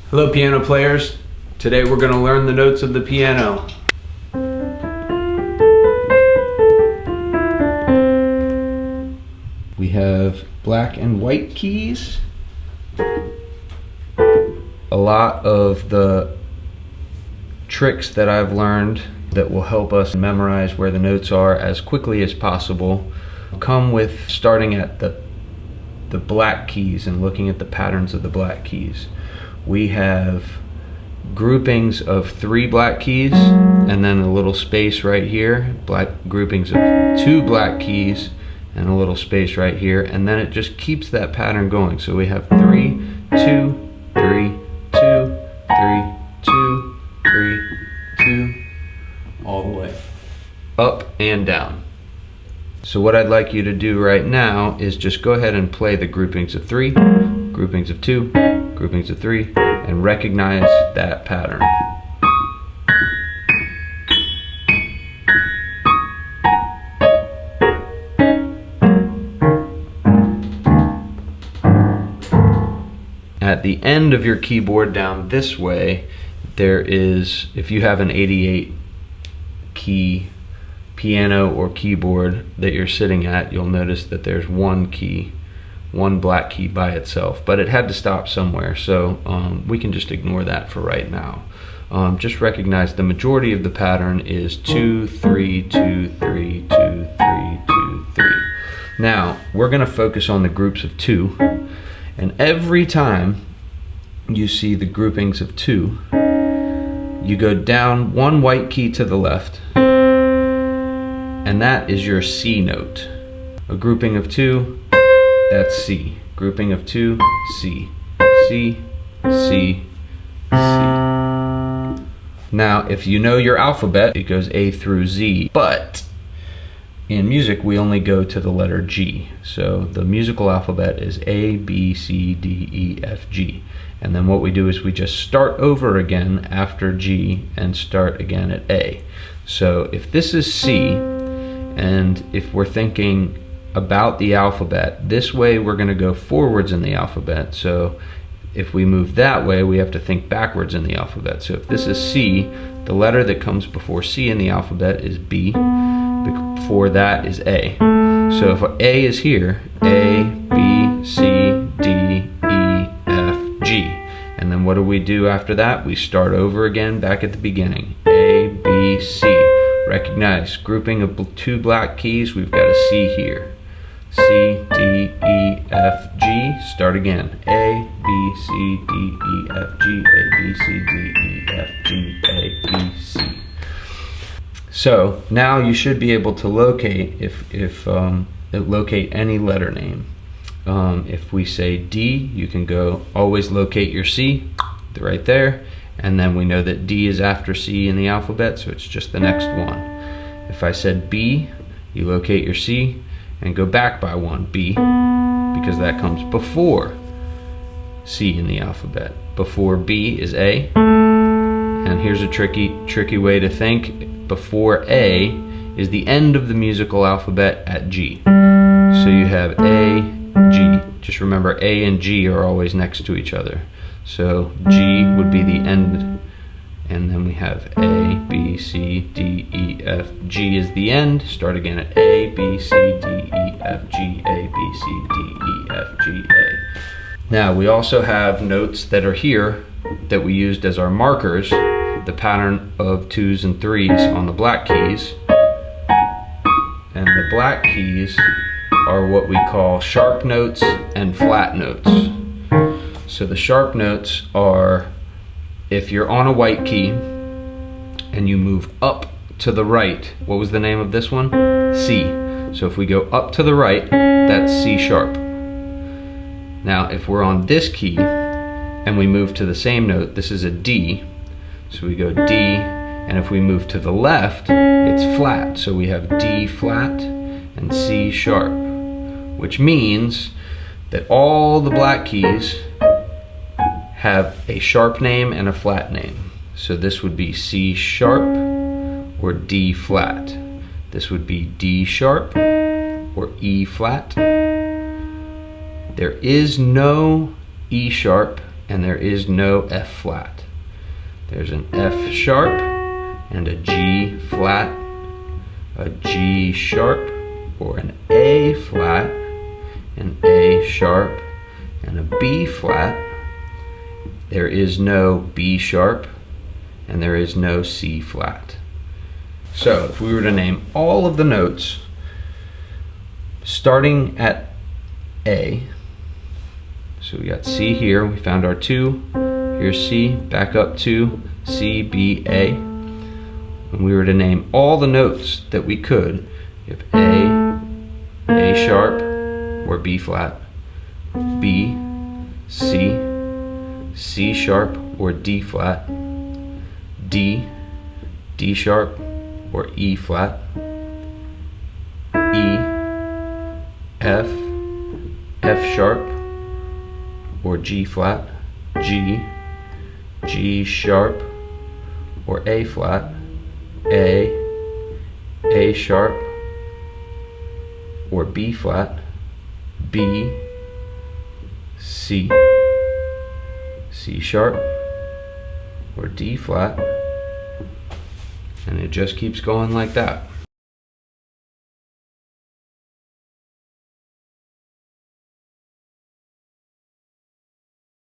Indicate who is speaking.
Speaker 1: Hello piano players. Today we're going to learn the notes of the piano. We have black and white keys. A lot of the tricks that I've learned that will help us memorize where the notes are as quickly as possible come with starting at the black keys and looking at the patterns of the black keys. We have groupings of 3 black keys and then a little space right here, groupings of 2 black keys and a little space right here, and then it just keeps that pattern going. So we have 3, 2, 3, 2, 3, 2, 3, 2, all the way up and down. So what I'd like you to do right now is just go ahead and play the groupings of 3, groupings of 2, groupings of 3, and recognize that pattern. At the end of your keyboard down this way, there is, if you have an 88 key piano or keyboard that you're sitting at, you'll notice that there's one black key by itself, but it had to stop somewhere, so we can just ignore that for right now. Just recognize the majority of the pattern is 2, 3, 2, 3, 2, 3, 2, 3. Now, we're going to focus on the groups of 2, and every time you see the groupings of 2, you go down 1 white key to the left, and that is your C note. A grouping of 2, that's C. Grouping of 2, C. C, C, C. Now, if you know your alphabet, it goes A through Z, but in music, we only go to the letter G. So the musical alphabet is A, B, C, D, E, F, G. And then what we do is we just start over again after G and start again at A. So if this is C, and if we're thinking about the alphabet, this way we're going to go forwards in the alphabet. So if we move that way, we have to think backwards in the alphabet. So if this is C, the letter that comes before C in the alphabet is B. Before that is A. So if A is here, A, B, C, D, E, F, G. And then what do we do after that? We start over again back at the beginning. A, B, C. Recognize grouping of 2 black keys, we've got a C here. C, D, E, F, G. Start again. A, B, C, D, E, F, G. A, B, C, D, E, F, G. A, B, C. So now you should be able to locate locate any letter name. If we say D, you can go always locate your C right there, and then we know that D is after C in the alphabet, so it's just the next one. If I said B, you locate your C and go back by 1, B, because that comes before C in the alphabet. Before B is A, and here's a tricky way to think. Before A is the end of the musical alphabet at G. So you have A, G. Just remember A and G are always next to each other. So G would be the end, and then we have A, B, C, D, E, F, G is the end. Start again at A, B, C, D, E, F, G, A, B, C, D, E, F, G, A. Now we also have notes that are here that we used as our markers, the pattern of 2s and 3s on the black keys. And the black keys are what we call sharp notes and flat notes. So the sharp notes are if you're on a white key and you move up to the right. What was the name of this one? C. So if we go up to the right, that's C sharp. Now if we're on this key and we move to the same note, this is a D. So we go D, and if we move to the left, it's flat. So we have D flat and C sharp, which means that all the black keys have a sharp name and a flat name. So this would be C sharp or D flat. This would be D sharp or E flat. There is no E sharp and there is no F flat. There's an F sharp and a G flat, a G sharp, or an A flat, an A sharp, and a B flat. There is no B sharp, and there is no C flat. So if we were to name all of the notes starting at A, so we got C here, we found our 2, here's C, back up 2, C, B, A. When we were to name all the notes that we could, we have A sharp, or B flat, B, C, C sharp, or D flat, D, D sharp, or E flat, E, F, F sharp, or G flat, G, G sharp, or A flat, A sharp, or B flat, B, C, C sharp, or D flat, and it just keeps going like that.